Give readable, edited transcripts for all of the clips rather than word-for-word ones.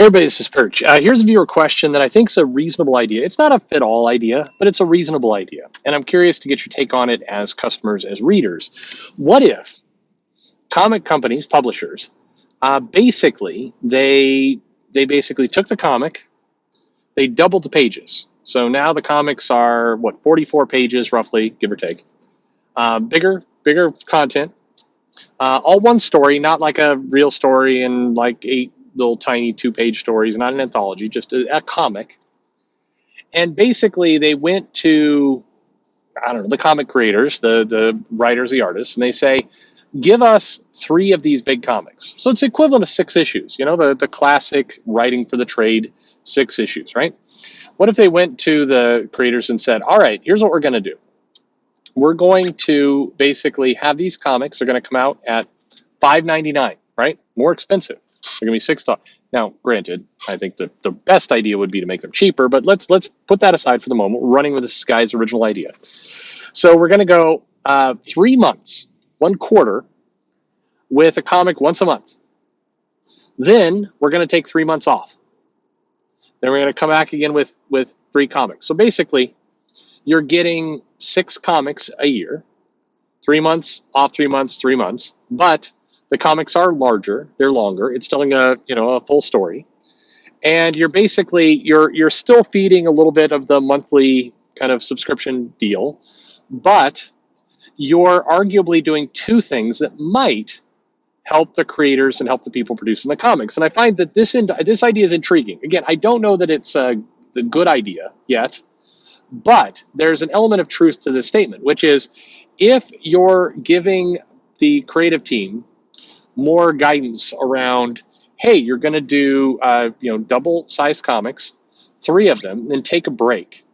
Everybody, this is Perch. Here's a viewer question that I think is a reasonable idea. It's not a fit-all idea, but it's a reasonable idea. And I'm curious to get your take on it as customers, as readers. What if comic companies, publishers, they basically took the comic, they doubled the pages. So now the comics are, 44 pages roughly, give or take. Bigger content, all one story, not like a real story and like eight little tiny 2-page stories, not an anthology, just a comic. And basically, they went to, I don't know, the comic creators, the writers, the artists, and they say, give us 3 of these big comics. So it's equivalent of 6 issues, the classic writing for the trade 6 issues, right? What if they went to the creators and said, all right, here's what we're going to do. We're going to basically have these comics. They're going to come out at $5.99, right? More expensive. They're going to be $6. Now, granted, I think the best idea would be to make them cheaper, but let's put that aside for the moment. We're running with this guy's original idea. So we're going to go 3 months, 1 quarter, with a comic once a month. Then we're going to take 3 months off. Then we're going to come back again with 3 comics. So basically, you're getting 6 comics a year, 3 months off, 3 months, 3 months, but the comics are larger, they're longer. It's telling a full story, and you're still feeding a little bit of the monthly kind of subscription deal, but you're arguably doing 2 things that might help the creators and help the people producing the comics. And I find that this idea is intriguing. Again, I don't know that it's the good idea yet, but there's an element of truth to this statement, which is if you're giving the creative team more guidance around, hey, you're going to do double-sized comics, 3 of them, then take a break.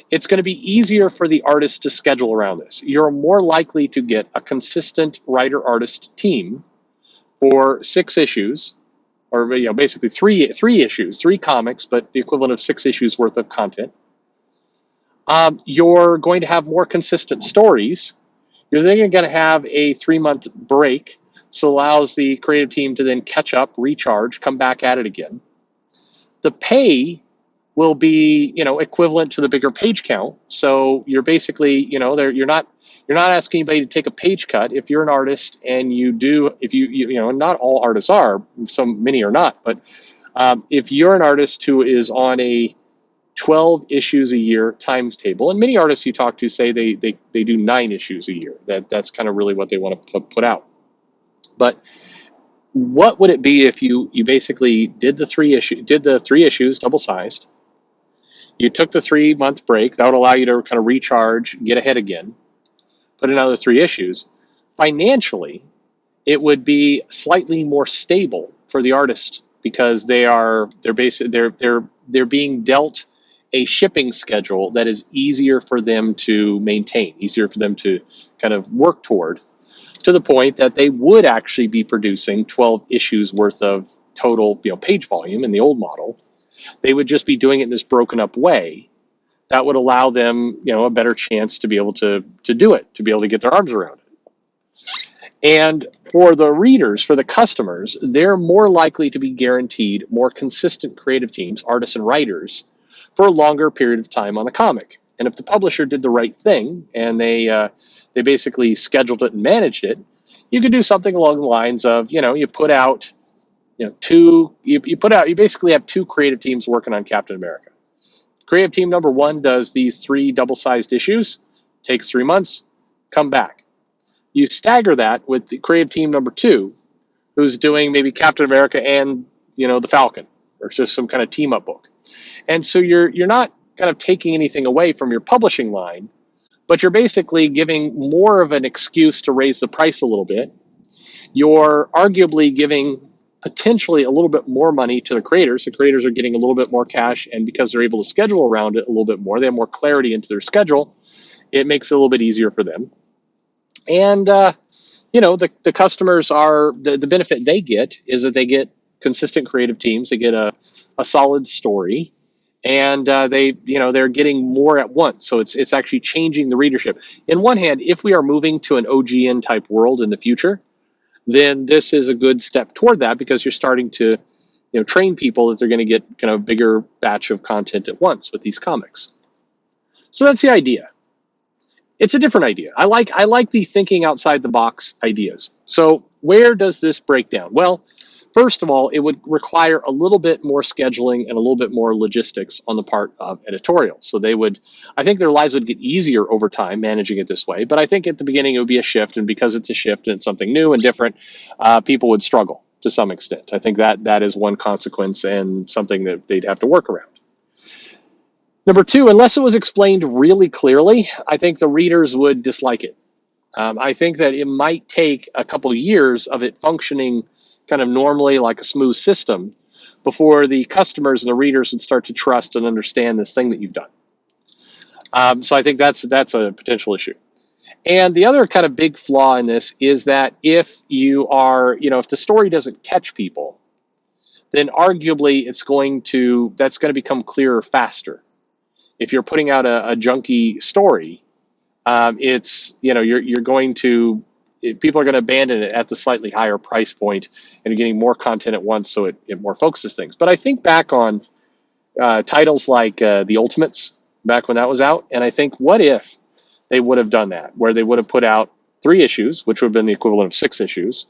It's going to be easier for the artist to schedule around this. You're more likely to get a consistent writer-artist team for 6 issues, or basically three issues, 3 comics, but the equivalent of 6 issues worth of content. You're going to have more consistent stories. You're then going to have a 3-month break, so allows the creative team to then catch up, recharge, come back at it again. The pay will be, equivalent to the bigger page count. So you're basically, you're not asking anybody to take a page cut. If you're an artist and not all artists are, many are not, but if you're an artist who is on a 12 issues a year times table, and many artists you talk to say they do 9 issues a year. That's kind of really what they want to put out. But what would it be if you basically did the 3 issues double sized? You took the 3-month break. That would allow you to kind of recharge, get ahead again, put another 3 issues. Financially, it would be slightly more stable for the artist because they're being dealt a shipping schedule that is easier for them to maintain, easier for them to kind of work toward, to the point that they would actually be producing 12 issues worth of total page volume in the old model. They would just be doing it in this broken up way that would allow them a better chance to be able to do it, to be able to get their arms around it. And for the readers, for the customers, they're more likely to be guaranteed more consistent creative teams, artists and writers, for a longer period of time on the comic. And if the publisher did the right thing and they basically scheduled it and managed it, you could do something along the lines of, you put out, you basically have 2 creative teams working on Captain America. Creative team number 1 does these 3 double-sized issues, takes 3 months, come back. You stagger that with the creative team number 2, who's doing maybe Captain America and, the Falcon, or just some kind of team-up book. And so you're not kind of taking anything away from your publishing line, but you're basically giving more of an excuse to raise the price a little bit. You're arguably giving potentially a little bit more money to the creators. The creators are getting a little bit more cash, and because they're able to schedule around it a little bit more, they have more clarity into their schedule. It makes it a little bit easier for them. And, the customers are, the benefit they get is that they get consistent creative teams. They get a solid story. And they're getting more at once. So it's actually changing the readership. In one hand, if we are moving to an OGN type world in the future, then this is a good step toward that because you're starting to train people that they're going to get kind of a bigger batch of content at once with these comics. So that's the idea. It's a different idea. I like the thinking outside the box ideas. So where does this break down? Well, first of all, it would require a little bit more scheduling and a little bit more logistics on the part of editorials. So I think their lives would get easier over time managing it this way. But I think at the beginning it would be a shift, and because it's a shift and it's something new and different, people would struggle to some extent. I think that is one consequence and something that they'd have to work around. Number two, unless it was explained really clearly, I think the readers would dislike it. I think that it might take a couple of years of it functioning kind of normally like a smooth system before the customers and the readers would start to trust and understand this thing that you've done. So I think that's a potential issue. And the other kind of big flaw in this is that if if the story doesn't catch people, then arguably that's going to become clearer faster. If you're putting out a junky story, it's you're going to people are going to abandon it at the slightly higher price point and getting more content at once, so it more focuses things. But I think back on titles like the Ultimates back when that was out, and I think what if they would have done that, where they would have put out 3 issues, which would have been the equivalent of 6 issues,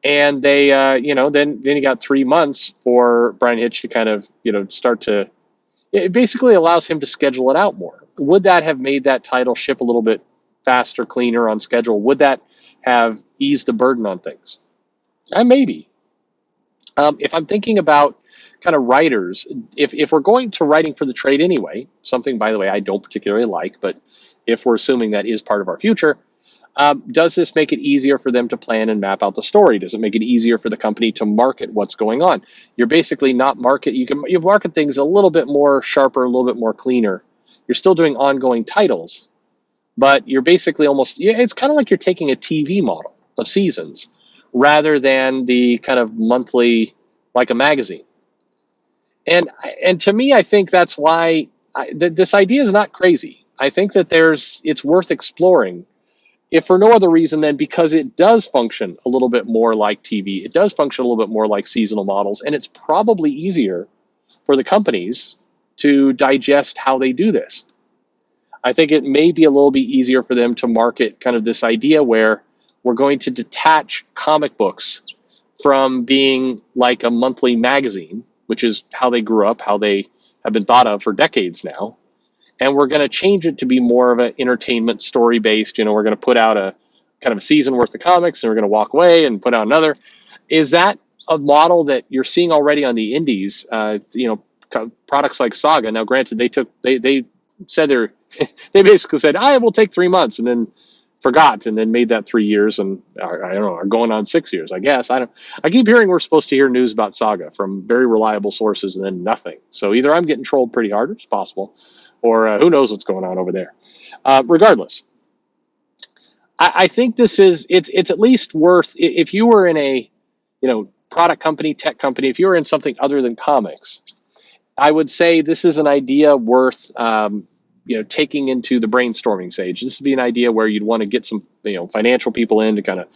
and they then you got 3 months for Brian Hitch to kind of start to. It basically allows him to schedule it out more. Would that have made that title ship a little bit faster, cleaner on schedule? Would that have eased the burden on things? Maybe. If I'm thinking about kind of writers, if we're going to writing for the trade anyway, something, by the way, I don't particularly like, but if we're assuming that is part of our future, does this make it easier for them to plan and map out the story? Does it make it easier for the company to market what's going on? You're basically not you market things a little bit more sharper, a little bit more cleaner. You're still doing ongoing titles, but you're basically it's kind of like you're taking a TV model of seasons rather than the kind of monthly, like a magazine. And to me, I think that's why this idea is not crazy. I think that it's worth exploring, if for no other reason than because it does function a little bit more like TV. It does function a little bit more like seasonal models, and it's probably easier for the companies to digest how they do this. I think it may be a little bit easier for them to market kind of this idea where we're going to detach comic books from being like a monthly magazine, which is how they grew up, how they have been thought of for decades now. And we're going to change it to be more of an entertainment story based. We're going to put out a kind of a season worth of comics, and we're going to walk away and put out another. Is that a model that you're seeing already on the indies? Products like Saga. Now, granted, they said they basically said, "I will take 3 months," and then forgot, and then made that 3 years, and I don't know, are going on 6 years, I guess. I keep hearing we're supposed to hear news about Saga from very reliable sources, and then nothing. So either I'm getting trolled pretty hard, which is possible, or who knows what's going on over there. Regardless, I think it's at least worth, if you were in a product company, tech company, if you were in something other than comics, I would say this is an idea worth taking into the brainstorming stage. This would be an idea where you'd want to get some financial people in to kind of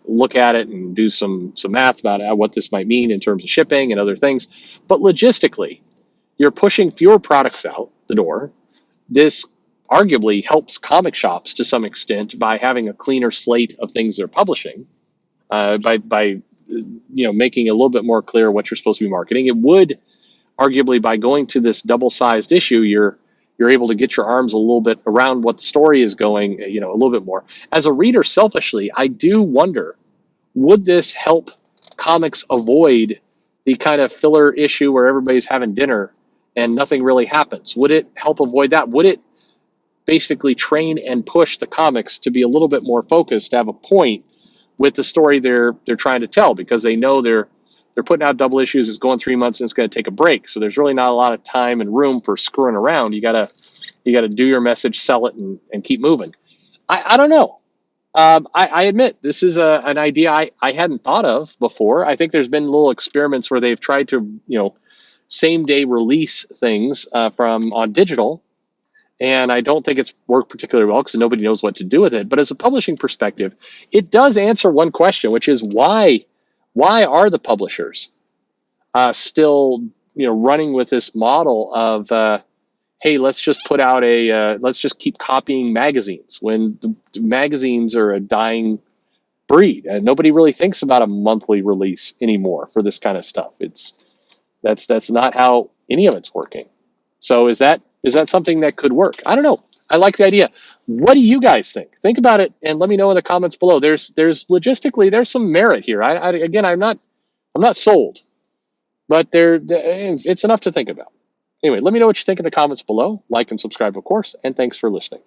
look at it and do some math about what this might mean in terms of shipping and other things. But logistically, you're pushing fewer products out the door. This arguably helps comic shops to some extent by having a cleaner slate of things they're publishing, by making it a little bit more clear what you're supposed to be marketing. It would arguably, by going to this double-sized issue, you're able to get your arms a little bit around what the story is going, a little bit more. As a reader, selfishly, I do wonder, would this help comics avoid the kind of filler issue where everybody's having dinner and nothing really happens? Would it help avoid that? Would it basically train and push the comics to be a little bit more focused, to have a point with the story they're trying to tell, because they know they're putting out double issues, it's going 3 months, and it's going to take a break. So there's really not a lot of time and room for screwing around. You gotta do your message, sell it, and keep moving. I don't know. I admit this is an idea I hadn't thought of before. I think there's been little experiments where they've tried to same day release things from on digital, and I don't think it's worked particularly well because nobody knows what to do with it. But as a publishing perspective, it does answer one question, which is why are the publishers still running with this model of hey, let's just put out let's just keep copying magazines when the magazines are a dying breed, and nobody really thinks about a monthly release anymore for this kind of stuff. That's not how any of it's working. So is that something that could work? I don't know. I like the idea. What do you guys think? Think about it and let me know in the comments below. There's logistically there's some merit here. Again, I'm not sold, but it's enough to think about. Anyway, let me know what you think in the comments below. Like and subscribe, of course, and thanks for listening.